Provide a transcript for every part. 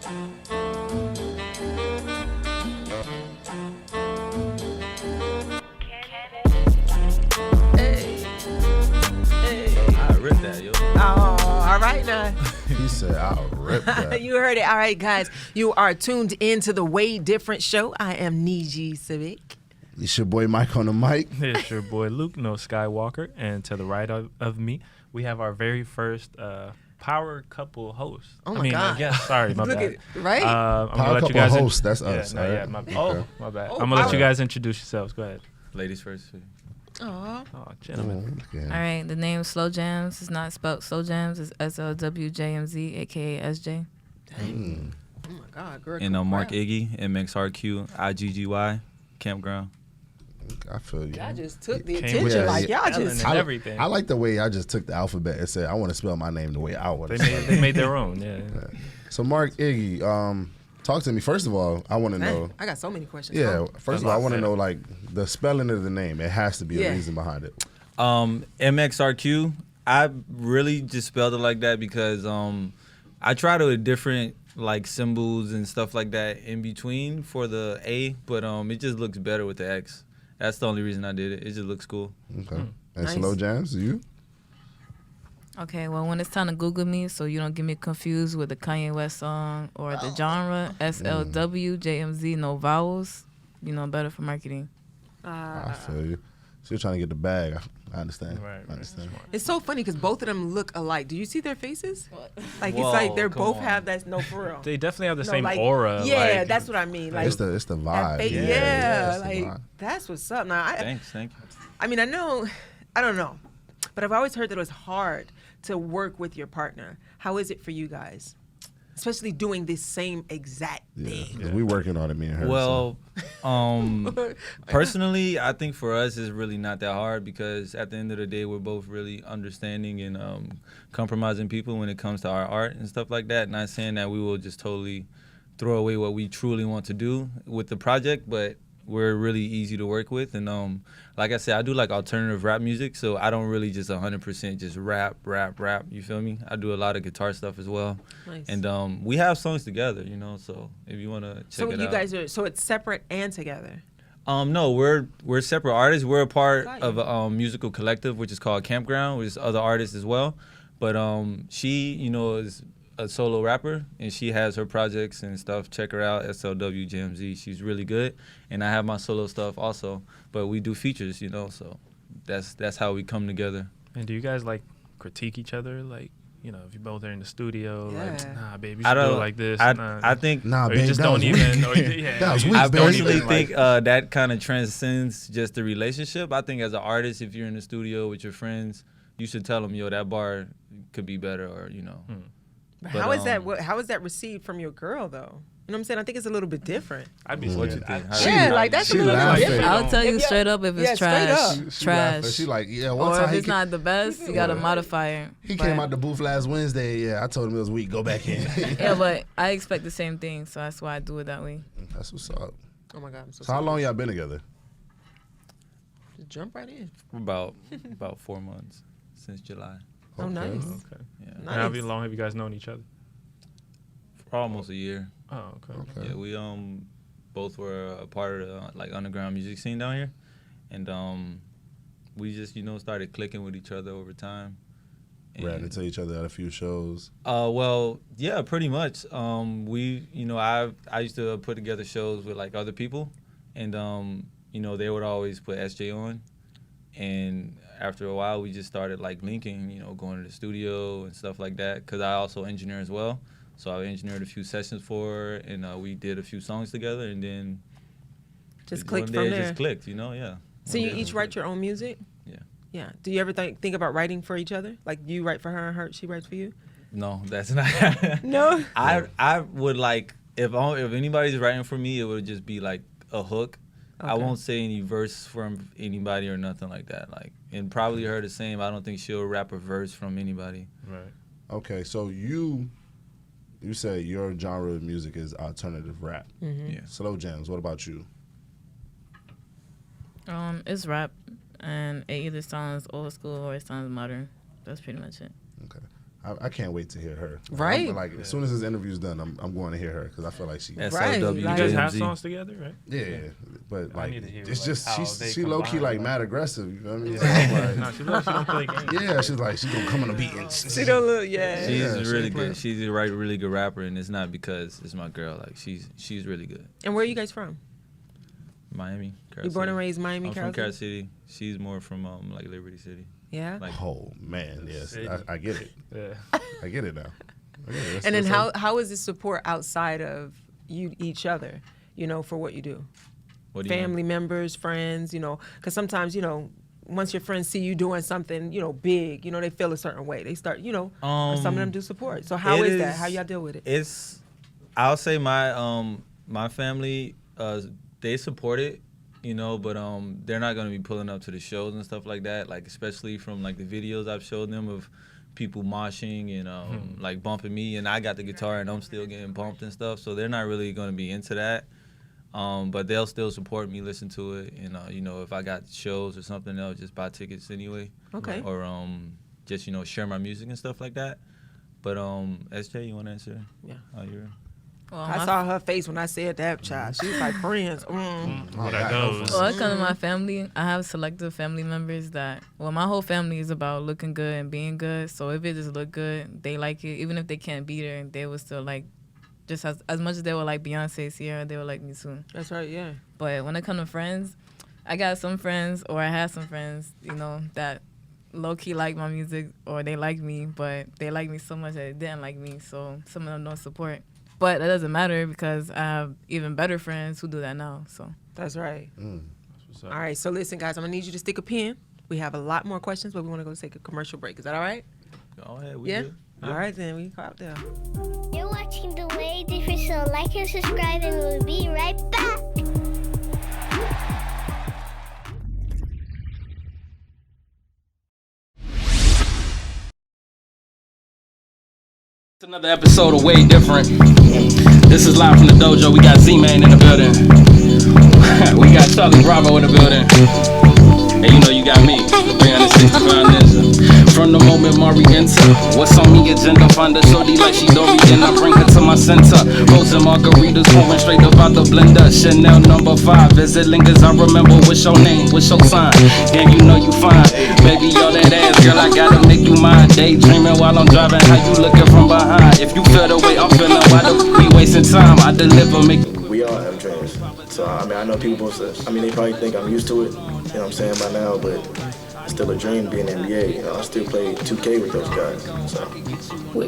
I ripped that, yo. Oh, all right now. He said, "I'll rip that." You heard it. All right, guys. You are tuned into the Way Different Show. I am Njie Sabik. It's your boy Mike on the mic. It's your boy Luke, No Skywalker. And to the right of me, we have our very first power couple host. Oh my God. Yeah, sorry, my Look bad. right? I'm Power gonna let you couple guys host, that's us. No, right? yeah, my bad. My bad. Oh, I'm gonna let power. you guys introduce yourselves. Go ahead. Ladies first. Aw. Oh, gentlemen. Okay. All right, the name Slwjmz is not spelled Slwjmz. It's SLWJMZ, aka SJ. Oh my God, girl. And congrats. MxrqIggy, MxrqIggy, Campground. I feel you. Y'all just took the Came attention. with Like, y'all Ellen just. and everything. I like the way I just took the alphabet and said I want to spell my name the way I want to spell it. They made their own. Yeah. So MxrqIggy, talk to me. First of all, I want to know. I got so many questions. Yeah, Oh. first of all, I want to know like the spelling of the name. It has to be Yeah. a reason behind it. MxrQ, I really just spelled it like that because I tried to with different like symbols and stuff like that in between for the A, but it just looks better with the X. That's the only reason I did it. It just looks cool. Okay. And Nice. Slwjmz, you? Okay, well, when it's time to Google me, so you don't get me confused with the Kanye West song or the genre, SLWJMZ, no vowels, better for marketing. I feel you. So you're trying to get the bag. I understand. Right. I understand. It's so funny because both of them look alike. Do you see their faces? Like, Whoa, it's like they're come both on. have that. No, for real. They definitely have the No, same like, aura. Yeah, like, that's what I mean. Like, It's the that vibe. face, Yeah, yeah, it's the like vibe. that's what's up. Now, Thanks, thank you. I mean, I don't know, but I've always heard that it was hard to work with your partner. How is it for you guys, especially doing this same exact Yeah, thing? 'cause we working on it, me and her. Well, personally, I think for us it's really not that hard because at the end of the day, we're both really understanding and compromising people when it comes to our art and stuff like that. Not saying that we will just totally throw away what we truly want to do with the project, but we're really easy to work with. And like I said, I do like alternative rap music, so I don't really just 100% just rap. You feel me? I do a lot of guitar stuff as well. Nice. And we have songs together, so if you want to check So it you out. guys are it's separate and together. No, we're separate artists. We're a part Got of you. a musical collective, which is called Campground, which is other artists as well. But she, is a solo rapper, and she has her projects and stuff. Check her out, SLWJMZ. She's really good. And I have my solo stuff also. But we do features, so that's how we come together. And do you guys like critique each other? Like, if you both are in the studio, Yeah. like, nah, baby, you I should do it don't like this. I think Nah, or you babe, just that don't was even. weak. Or yeah, That was you weak, I just don't personally even, think like, that kind of transcends just the relationship. I think as an artist, if you're in the studio with your friends, you should tell them, that bar could be better, or But But, how is that? How is that received from your girl though? You know what I'm saying? I think it's a little bit different. I'd be What scared. you think? Yeah, like that's a she little bit laughing. different. I'll tell you If straight up if it's yeah, straight trash. up. She Trash. laughing. She like, yeah, one Or time if he, it's not the best, you got to modify it. he came out the booth last Wednesday. Yeah, I told him it was weak. Go back in. Yeah, but I expect the same thing, so that's why I do it that way. That's what's up. Oh my God, I'm so So how sorry. long y'all been together? Just jump right in. about 4 months since July. Oh, Okay. nice. Okay. Yeah, And how Nice. long have you guys known each other? for almost a year. Oh, okay. Okay. Yeah, we both were a part of the like underground music scene down here, and we just started clicking with each other over time. Ran into each other at a few shows. Well, yeah, pretty much. We, I used to put together shows with like other people, and they would always put SJ on, and after a while we just started like linking, going to the studio and stuff like that. Cause I also engineer as well, so I engineered a few sessions for her, and we did a few songs together, and then Just one clicked day from it there. just clicked, yeah. So you One day each it write clicked. your own music? Yeah. Yeah. Do you ever think about writing for each other? Like you write for her and she writes for you? No, that's not. No. I would like if anybody's writing for me, it would just be like a hook. I Okay. won't say any verse from anybody or nothing like that. Like, and probably her the same. I don't think she'll rap a verse from anybody. Right. Okay, so you said your genre of music is alternative rap. Mm-hmm. Yeah. Slwjmz, what about you? It's rap, and it either sounds old school or it sounds modern. That's pretty much it. Okay. I can't wait to hear her. Right. Like as soon as this interview's done, I'm going to hear her because I feel like she. Right. SLW, You guys have JMZ. songs together, right? Yeah, but I like need to hear, it's like, just how they she low key combine, like like- mad aggressive. You know what I mean? No, she don't play games. Yeah, she's like she's gonna come on the beat and She don't look, yeah. She's Yeah, she really ain't playing. good. She's a really good rapper, and it's not because it's my girl. Like she's really good. And where are you guys from? Miami. You born and raised Miami, I'm from Carol Carol City? City. She's more from like Liberty City. Yeah. Like Oh man, yes, City. I get it. Yeah. I get it now. I get it. And then That's how is this support outside of each other, for what you do? what do you Family members, friends, because sometimes, once your friends see you doing something, big, they feel a certain way. They start, some of them do support. So how is that? How y'all deal with it? I'll say my family they support it, but they're not gonna be pulling up to the shows and stuff like that. Like especially from like the videos I've showed them of people moshing and like bumping me, and I got the guitar and I'm still getting bumped and stuff. So they're not really gonna be into that. But they'll still support me, listen to it, and if I got shows or something, they'll just buy tickets anyway. Okay. Or just share my music and stuff like that. But SJ, you want to answer? Yeah. How you're? Well, I saw her face when I said that, child. She was like, friends. What yeah, that go goes. for Well, it comes to my family. I have selective family members that, my whole family is about looking good and being good. So if it just look good, they like it. Even if they can't be there, they will still like, just as much as they would like Beyonce, Sierra, they would like me too. That's right, yeah. But when it comes to friends, I got some friends, or I had some friends, that low-key like my music, or they like me, but they like me so much that they didn't like me. So some of them don't support. But that doesn't matter because I have even better friends who do that now. So That's right. What's All up? right, so listen, guys, I'm going to need you to stick a pin. We have a lot more questions, but we want to go take a commercial break. Is that all right? Go ahead. We Yeah? good. All right, then. We go out there. You're watching The Way Different, so like and subscribe, and we'll be right back. It's another episode of Way Different. This is live from the dojo. We got Z-Man in the building. We got Charlie Bravo in the building. And you got me, the 365 Ninja. From the moment Mari enter, what's on me agenda? Find a shorty like she Dory, then I bring her to my center. Rose and margaritas pouring straight up out the blender. Chanel number 5, as it lingers, I remember what's your name, what's your sign. Damn, you fine. Baby, all that ass, girl, I gotta make you mine. Daydreaming while I'm driving, how you looking from behind? If you feel the way I'm feeling, why the we wasting time? I deliver, make We all have dreams. So, I know people say, they probably think I'm used to it, what I'm saying, by now, but it's still a dream being in the NBA. I still play 2K with those guys. So.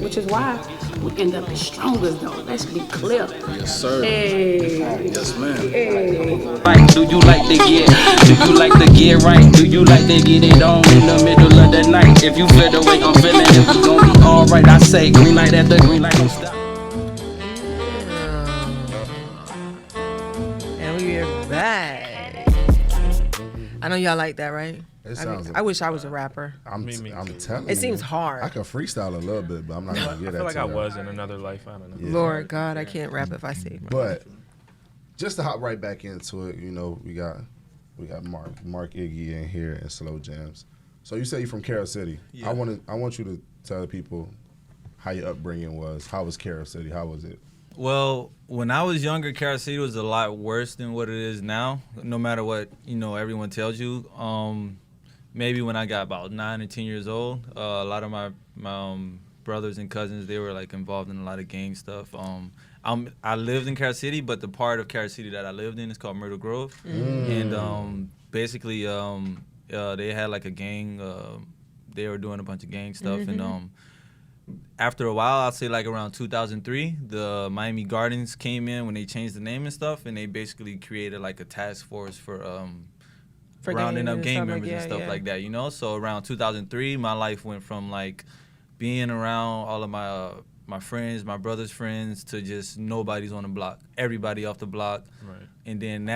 Which is why we end up as stronger, though. Let's be clear. Yes, sir. Hey. Yes, ma'am. Hey. right. Do you like the gear? Do you like the gear right? Do you like to get it on in the middle of the night? If you feel the way I'm feeling, if we gon' be alright, I say green light at the green light, don't stop. And we're back. I know y'all like that, right? It sounds. I wish I was a rapper. I'm Me too. telling you. It seems hard. I can freestyle a little bit, but I'm not gonna I get feel like that. I was in another life. I don't know. Yeah. Lord God, I can't rap if I say it. But just to hop right back into it, we got MxrqIggy in here and Slwjmz. So you say you're from Carol City. Yeah. I want you to tell the people how your upbringing was. How was Carol City? How was it? Well, when I was younger, Carol City was a lot worse than what it is now. No matter what everyone tells you. Maybe when I got about 9 or 10 years old, a lot of my brothers and cousins, they were like involved in a lot of gang stuff. I lived in Carol City, but the part of Carol City that I lived in is called Myrtle Grove, and basically they had like a gang. They were doing a bunch of gang stuff, and after a while, I'll say like around 2003, the Miami Gardens came in when they changed the name and stuff, and they basically created like a task force for rounding up gang members and stuff like that, So around 2003, my life went from like being around all of my friends, my brother's friends, to just nobody's on the block, everybody off the block. Right. And then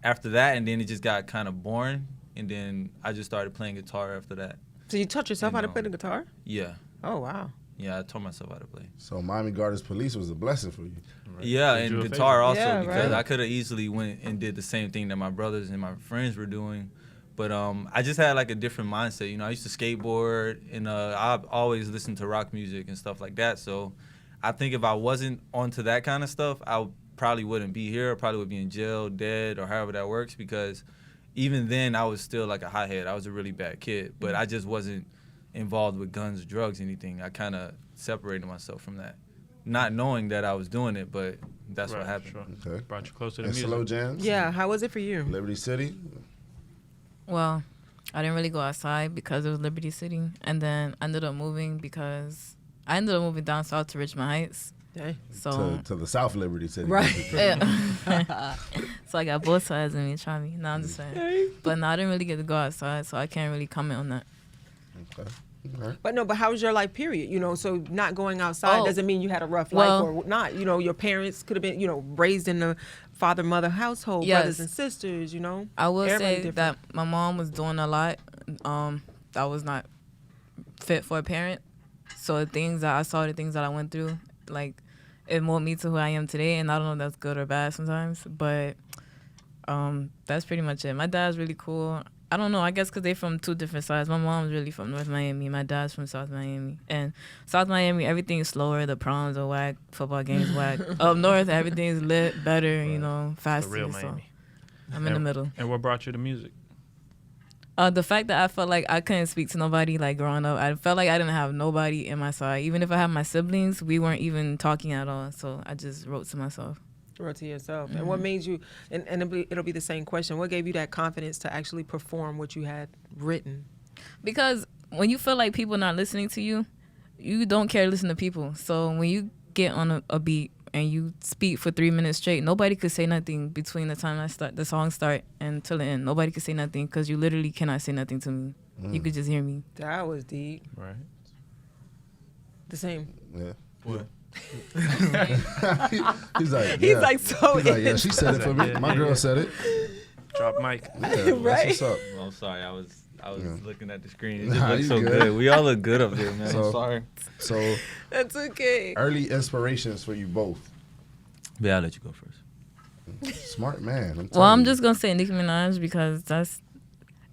after that, and then it just got kind of boring, and then I just started playing guitar after that. So you taught yourself how to play the guitar? Yeah. Oh, wow. Yeah, I taught myself how to play. So Miami Gardens Police was a blessing for you. Right. Yeah, Did you and a guitar favor. also, Yeah, because right. I could have easily went and did the same thing that my brothers and my friends were doing, But I just had like a different mindset. You know, I used to skateboard, and I've always listened to rock music and stuff like that. So I think if I wasn't onto that kind of stuff, I probably wouldn't be here. I probably would be in jail, dead, or however that works, because even then I was still like a hothead. I was a really bad kid, but I just wasn't involved with guns, drugs, anything. I kind of separated myself from that, not knowing that I was doing it, but that's what happened. Sure. Okay. Brought you closer to And music. Slwjmz? Yeah, how was it for you? Liberty City? Well, I didn't really go outside because it was Liberty City, and then I ended up moving because I ended up moving down south to Richmond Heights. Okay. So To the South Liberty City. Right. yeah. So I got both sides of me, try me. No, I'm just saying. But no, I didn't really get to go outside, so I can't really comment on that. Okay. All right. But no, but how was your life, period? You know, so not going outside doesn't mean you had a rough life or not. You know, your parents could have been, you know, raised in a father-mother household, brothers and sisters, you know. I will Everybody say different. that my mom was doing a lot that was not fit for a parent. So the things that I saw, the things that I went through, like, it molded me to who I am today. And I don't know if that's good or bad sometimes, but that's pretty much it. My dad's really cool. I don't know. I guess because they're from two different sides. My mom's really from North Miami. My dad's from South Miami. And South Miami, everything is slower. The proms are whack. Football games whack. Up north, everything's lit, better, you know, faster. The real so Miami. I'm in the middle. And what brought you to music? The fact that I felt like I couldn't speak to nobody, like, growing up. I felt like I didn't have nobody in my side. Even if I had my siblings, we weren't even talking at all. So I just wrote to myself. Wrote to yourself. And what made you, and it'll be the same question, what gave you that confidence to actually perform what you had written? Because when you feel like people not listening to you, you don't care to listen to people. So when you get on a beat and you speak for 3 minutes straight, nobody could say nothing between the time the song start and till the end. Nobody could say nothing because you literally cannot say nothing to me. You could just hear me. That was deep. Right. The same. Yeah. What? He's like, He's like, so He's like, yeah, she said it for me. My girl said it. Drop mic. Yeah, Right. That's what's up. I'm sorry, I was looking at the screen. It Nah, just looks you so good. good. We all look good up there, man. So- I'm sorry. So, That's okay. early inspirations for you both. Yeah, I'll let you go first. Smart man. Well, telling I'm you. just going to say Nicki Minaj because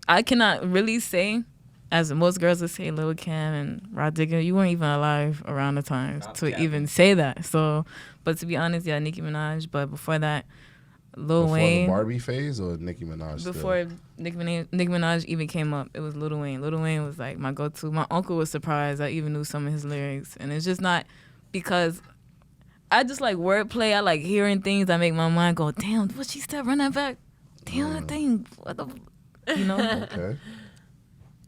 I cannot really say, as most girls would say, Lil Kim and Rod Digger, you weren't even alive around the time to even say that. So, but to be honest, yeah, Nicki Minaj. But before that, Lil Before Wayne. the Barbie phase or Nicki Minaj? still? Before Nicki Minaj even came up, it was Lil Wayne. Lil Wayne was like my go-to. My uncle was surprised I even knew some of his lyrics. And it's just not because I just like wordplay. I like hearing things that make my mind go, damn, what she said, run that back. Damn, that thing, what the, you know? Okay.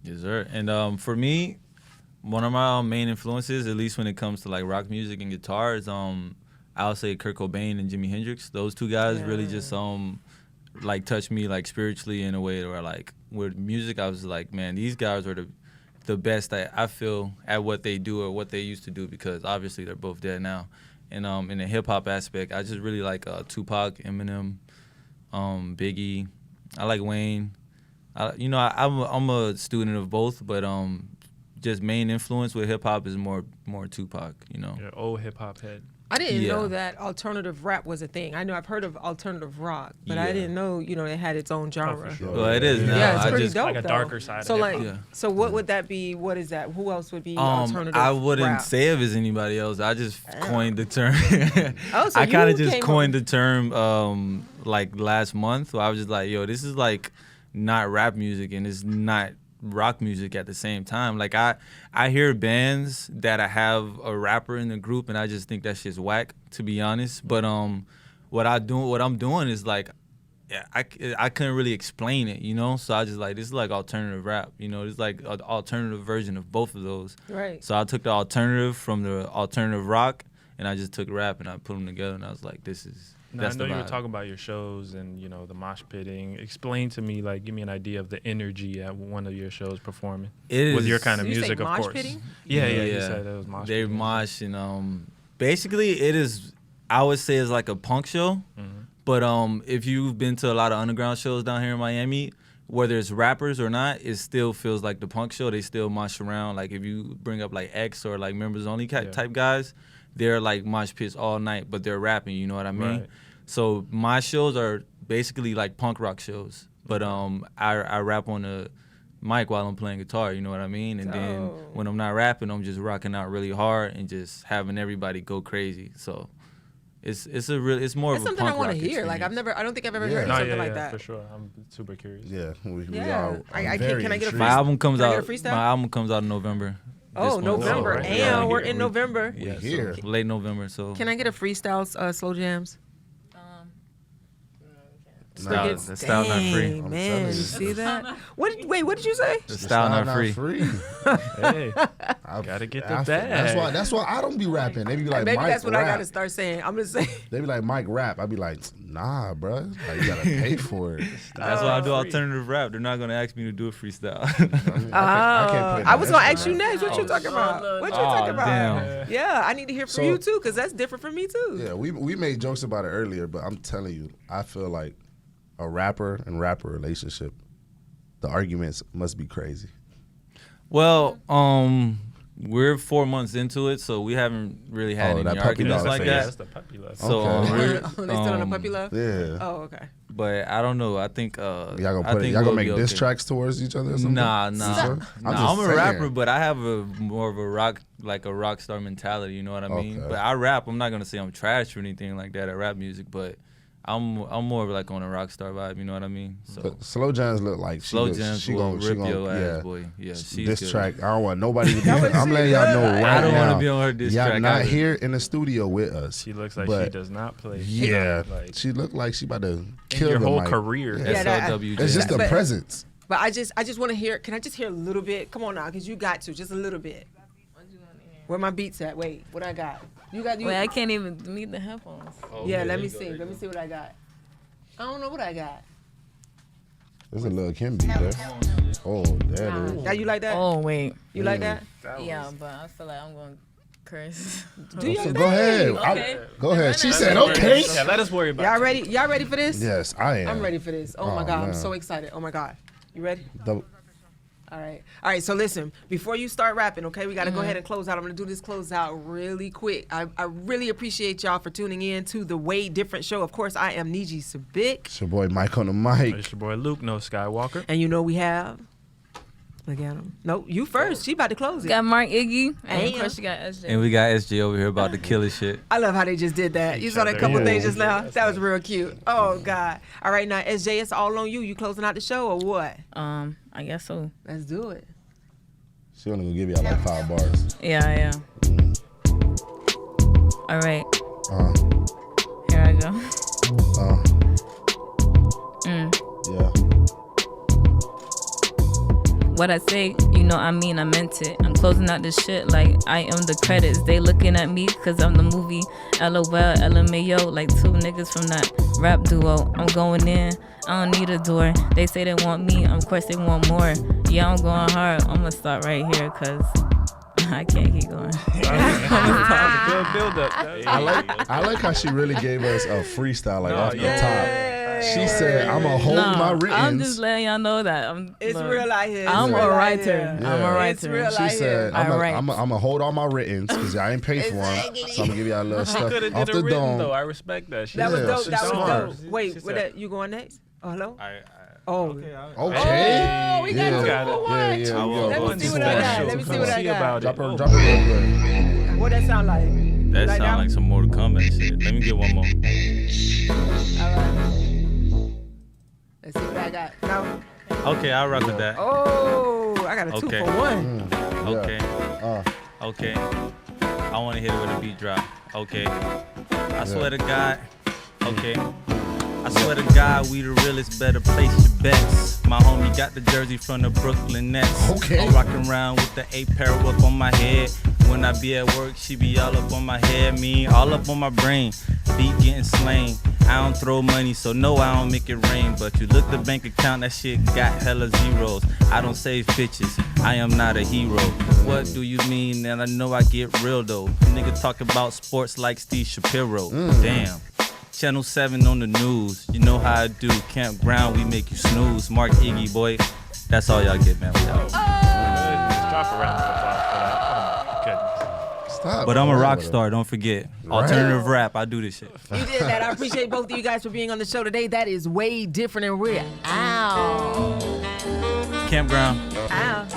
Yes, sir. And for me, one of my main influences, at least when it comes to like rock music and guitar, is I'll say Kurt Cobain and Jimi Hendrix. Those two guys really just like touched me like spiritually in a way where like with music I was like, man, these guys are the best I feel at what they do or what they used to do, because obviously they're both dead now. And in the hip hop aspect, I just really like Tupac, Eminem, Biggie. I like Wayne. I'm a student of both, but just main influence with hip hop is more Tupac. You know. You're an old hip hop head. I didn't Yeah. know that alternative rap was a thing. I know I've heard of alternative rock, but I Yeah. didn't know, you know, it had its own genre. sure. Well, it is now. Yeah, it's I pretty just, dope. Like a though. darker side So of like, hip-hop. Yeah. so what would that be? What is that? Who else would be alternative? I wouldn't rap? say if it's anybody else. I just coined the term. Oh, so I kind of you just came coined the term like last month, where I was just like, yo, this is like not rap music and it's not rock music at the same time. Like I hear bands that I have a rapper in the group and I just think that shit's whack, to be honest. But what I'm doing is like, yeah, I couldn't really explain it, you know. So I just like, this is like alternative rap, you know. It's like an alternative version of both of those. Right. So I took the alternative from the alternative rock and I just took rap and I put them together and I was like, this is. Now, I know you were talking about your shows and, you know, the mosh pitting. Explain to me, like, give me an idea of the energy at one of your shows performing. It with is- your kind of Did you say music, of mosh course. pitting? Yeah, you said it was mosh They pitting. mosh and basically it is, I would say it's like a punk show. But if you've been to a lot of underground shows down here in Miami, whether it's rappers or not, it still feels like the punk show. They still mosh around. Like if you bring up like X or like members only type guys, they're like mosh pits all night, but they're rapping. You know what I mean? Right. So my shows are basically like punk rock shows. But I rap on the mic while I'm playing guitar, you know what I mean? And then when I'm not rapping, I'm just rocking out really hard and just having everybody go crazy. So it's more It's of a something punk I want rock to hear. Like experience. I don't think I've ever heard something like that. For sure. I'm super curious. Yeah, we Yeah. are. Can I get a My album comes Can I out. get a freestyle? My album comes out in November. Oh, This month. November. right. And Yeah. we're in November. Yeah, here. so late November. So Can I get a freestyle Slwjmz? the style not free. Dang, man, you see that? Wait, what did you say? The style not free. Hey, gotta get the bag. That's why I don't be rapping. They be like, Maybe Mike that's what rap. I gotta start saying. I'm gonna say. They be like, Mike rap. I be like, nah, bro. Like, you gotta pay for it. That's why I do alternative rap. They're not gonna ask me to do a freestyle. I was gonna ask you next. What you talking about? What you talking about? Damn. Yeah, I need to hear from you too, cause that's different from me too. Yeah, we made jokes about it earlier, but I'm telling you, I feel like a rapper and rapper relationship, the arguments must be crazy. Well, we're 4 months into it, so we haven't really had any arguments like that. That's the puppy love. So They still on the puppy love? Yeah. Oh, okay. But I don't know. I think y'all gonna make diss tracks towards each other or something? Nah. I'm I'm a rapper, but I have more of a rock star mentality. You know what I mean? Okay. But I rap. I'm not gonna say I'm trash or anything like that at rap music, but I'm more of like on a rock star vibe. You know what I mean? So But Slwjmz look like Slwjmz will rip your ass, boy. Yeah, she's this good. track, I don't want nobody to be. I'm letting y'all know right now. I don't want to be on her diss y'all track. not here in the studio with us. She looks like she does not play. Yeah, like, she look like she about to in kill your the whole mic. career. Yeah, SLW. It's just the presence. But I just want to hear. Can I just hear a little bit? Come on now, cause you got to just a little bit. Where my beats at? Wait, what I got? You got. Wait, I can't even meet the headphones. Yeah, let me see. Let me see what I got. I don't know what I got. There's a little Kim beat there. Oh, there it is. Now you like that? Oh wait. You like that? Yeah, but I feel like I'm going to curse. Do your thing. Go ahead. Okay. Go ahead. She said, okay. Yeah, let us worry about Y'all ready? Y'all ready for this? Yes, I am. I'm ready for this. Oh my God, I'm man. so excited. Oh my God. You ready? The- All right. So listen, before you start rapping, okay, we got to go ahead and close out. I'm gonna do this close out really quick. I really appreciate y'all for tuning in to the Way Different Show. Of course, I am Njie Sabik. It's your boy Mike on the mic. It's your boy Luke, No Skywalker. And you know we have. Look at him. No, you first. She about to close it. Got MxrqIggy, and of Damn. course you got SJ. And we got SJ over here about to kill his shit. I love how they just did that. You saw that couple things just now? That was real cute. Oh, God. All right, now, SJ, it's all on you. You closing out the show or what? I guess so. Let's do it. She only gonna give y'all like 5 bars. Yeah. All right. Uh, Here I go. yeah. What I say, you know I mean, I meant it. I'm closing out this shit like I am the credits. They looking at me cause I'm the movie. LOL, LMAO, like 2 niggas from that rap duo. I'm going in, I don't need a door. They say they want me, of course they want more. Yeah, I'm going hard. I'm gonna start right here cause I can't keep going. Good build up. I like how she really gave us a freestyle like off the top. She said, I'm gonna hold my writtens. I'm just letting y'all know that It's real out here. I'm a writer. Yeah. I'm a writer. It's real She out said, here. I'm gonna hold all my writtens because I ain't paid for them. So I'm gonna give y'all a little stuff Could have off did the a written dome. though. I respect that. That was Yeah, dope. she's That was smart. dope. Wait, She what said- that, you going next? Oh, hello? Okay. Oh, we got 2 for 1. Yeah, yeah. Let me see what I got. Let me see what I got. Drop her real quick. What that sound like? That Like sound that? like some Mortal Kombat shit. Let me get one more. All right. Let's see what I got. No. Okay, I'll rock with that. Oh, I got a 2 Okay. for 1. Okay. Okay. I want to hit it with a beat drop. Okay. I swear to God. Okay. I swear to God, we the realest, better place your bets. My homie got the jersey from the Brooklyn Nets. Okay. I'm rocking around with the 8-pair up on my head. When I be at work, she be all up on my head. Me, all up on my brain. Beat getting slain. I don't throw money, so no, I don't make it rain. But you look the bank account, that shit got hella zeros. I don't save bitches, I am not a hero. What do you mean? And I know I get real though. Nigga talk about sports like Steve Shapiro. Damn. Channel 7 on the news. You know how I do. Campground, we make you snooze. MxrqIggy, boy. That's all y'all get, man. Let's drop a round of applause for that. Oh my goodness. Stop. But I'm a rock Right. star. Don't forget. Right. Alternative rap. I do this shit. You did that. I appreciate both of you guys for being on the show today. That is way different, and we're out. Campground. Out.